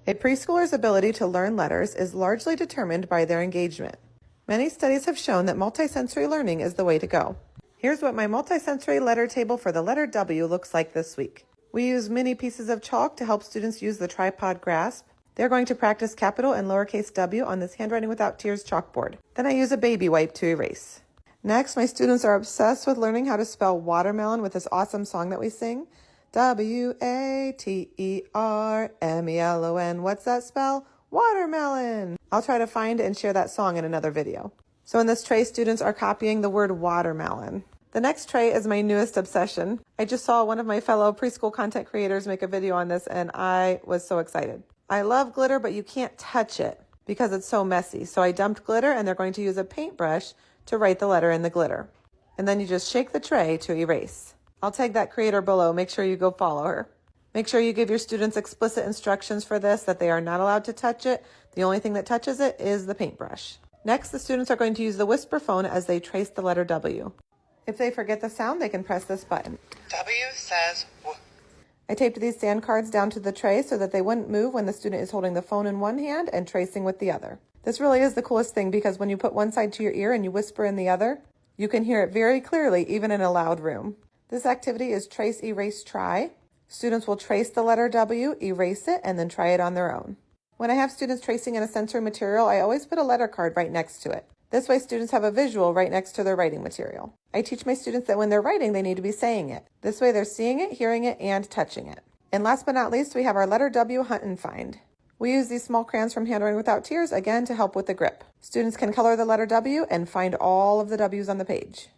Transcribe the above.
A preschooler's ability to learn letters is largely determined by their engagement. Many studies have shown that multisensory learning is the way to go. Here's what my multisensory letter table for the letter W looks like this week. We use mini pieces of chalk to help students use the tripod grasp. They're going to practice capital and lowercase w on this Handwriting Without Tears chalkboard. Then I use a baby wipe to erase. Next, my students are obsessed with learning how to spell watermelon with this awesome song that we sing. W-A-T-E-R-M-E-L-O-N. What's that spell? Watermelon. I'll try to find and share that song in another video. So in this tray, students are copying the word watermelon. The next tray is my newest obsession. I just saw one of my fellow preschool content creators make a video on this and I was so excited. I love glitter, but you can't touch it because it's so messy. So I dumped glitter and they're going to use a paintbrush to write the letter in the glitter. And then you just shake the tray to erase. I'll tag that creator below. Make sure you go follow her. Make sure you give your students explicit instructions for this, that they are not allowed to touch it. The only thing that touches it is the paintbrush. Next, the students are going to use the whisper phone as they trace the letter W. If they forget the sound, they can press this button. W says W. I taped these sand cards down to the tray so that they wouldn't move when the student is holding the phone in one hand and tracing with the other. This really is the coolest thing because when you put one side to your ear and you whisper in the other, you can hear it very clearly even in a loud room. This activity is trace, erase, try. Students will trace the letter W, erase it, and then try it on their own. When I have students tracing in a sensory material, I always put a letter card right next to it. This way students have a visual right next to their writing material. I teach my students that when they're writing, they need to be saying it. This way they're seeing it, hearing it, and touching it. And last but not least, we have our letter W hunt and find. We use these small crayons from Handwriting Without Tears, again, to help with the grip. Students can color the letter W and find all of the W's on the page.